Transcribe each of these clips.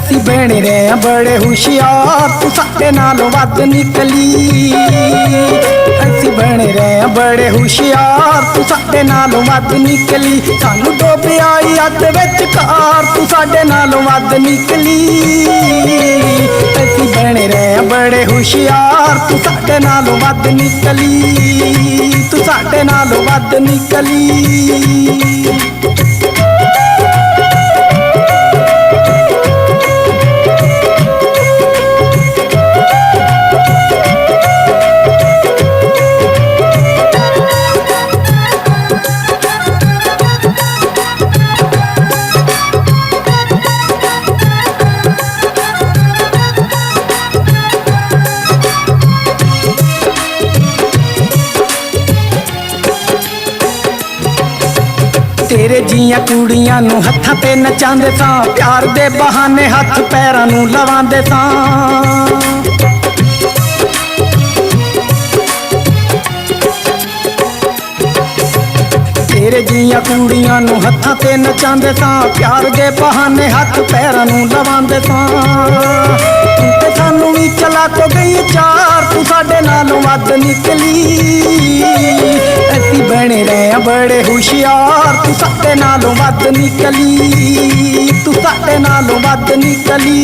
असी बने रहे बड़े होशियार, तू साडे नालों वध निकली। असी बने रहे बड़े होशियार, तू साडे नालों वध निकली। सानू डोबिया अद विचकार, तू साडे नालों वध निकली। असी बने रहे बड़े होशियार, तू साडे नालों वध निकली। तू साडे नालों वध निकली। तेरे जियां कुड़ियां नू हत्थां ते नचांदे सां, प्यार दे बहाने हथ पैरां नू लवांदे सां। तेरे जियां कुड़ियां नू हत्थां ते नचांदे सां, प्यार दे बहाने हथ पैरां नू लवांदे सां। तू ते सानू भी चला को गई चार, तू साडे नालों वध निकली। असी बने रहे बड़े होशियार, तू साडे नालों वध निकली। तू साडे नालों वध निकली।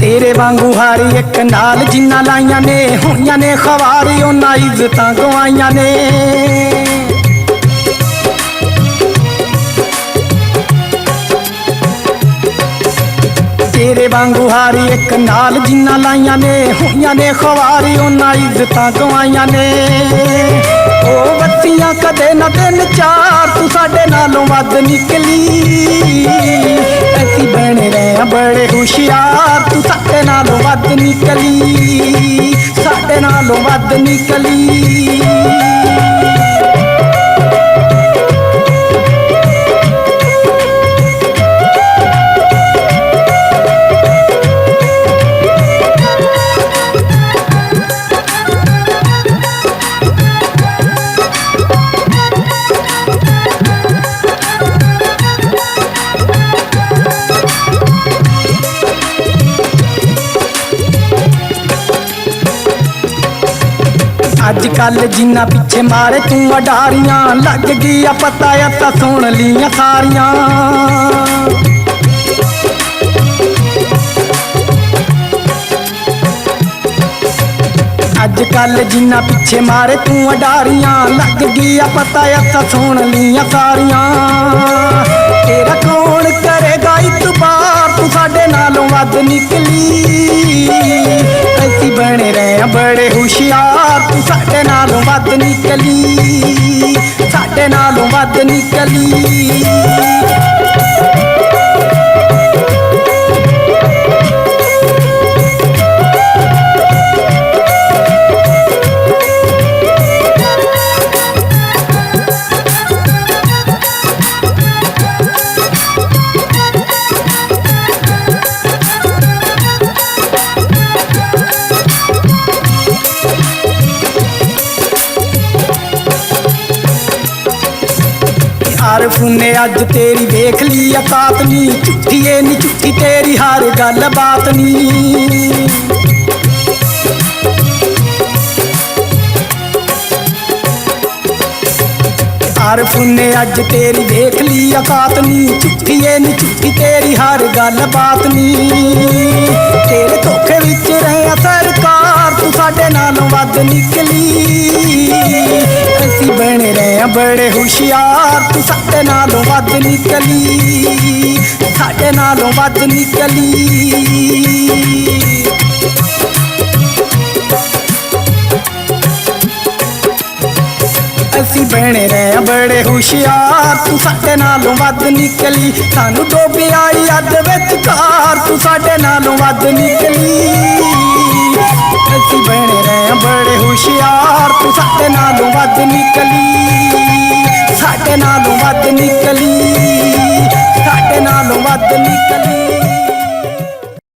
तेरे वांगू हारी एक नाल जिन्ना लाइया ने, होइया ने खवारी उन्ना इज्जतां गवाइया ने। तेरे वांगू हारी एक नाल जिन्ना लाइया ने, होइया ने खवारी उन्ना इज्जतां गवाइया ने। ओ बत्तियां कदे ना दिन चार, तू साडे नालों वध निकली। असी बने रहे बड़े होशियार, तू साडे नालों वध निकली। साडे नालों वध निकली। अजकल जिन्ना पिछे मारे तू अडारियां, लग गया पता अता सुन लिया सारियां। अजकल जिन्ना पिछे मारे तू अडारियां, लग गया पता अता सुन लिया सारियां। तेरा कौन करेगा इतबार, तू साडे नालों वध निकली। असी बने रहे बड़े होशियार, तू साडे नालों वध निकली। साडे नालों वध निकली। आरफ ने अज तेरी देख ली औकात नी, झूठी ए नी झूठी तेरी हर गल बात नी। आरफ ने अज तेरी देख ली औकात नी, झूठी ए नी झूठी तेरी हर गल बात नी। तेरे धोखे विच रहे सरकार, तू साडे नालों वध निकली। असी बने रहे बड़े होशियार, तू साडे नालों वध निकली। साडे नालों वध निकली। ਅਸੀਂ ਬਣੇ ਰਹੇ ਆਂ ਬੜੇ ਹੁਸ਼ਿਆਰ, ਤੂੰ ਸਾਡੇ ਨਾਲੋਂ ਵੱਧ ਨਿਕਲੀ। ਸਾਨੂੰ ਡੋਬਿਆ ਅੱਧ ਵਿਚਕਾਰ, ਤੂੰ ਸਾਡੇ ਨਾਲੋਂ ਵੱਧ ਨਿਕਲੀ। ਅਸੀਂ ਬਣੇ ਰਹੇ ਆਂ ਬੜੇ ਹੁਸ਼ਿਆਰ, ਤੂੰ ਸਾਡੇ ਨਾਲੋਂ ਵੱਧ ਨਿਕਲੀ। ਸਾਡੇ ਨਾਲੋਂ ਵੱਧ ਨਿਕਲੀ, ਸਾਡੇ ਨਾਲੋਂ ਵੱਧ ਨਿਕਲੀ।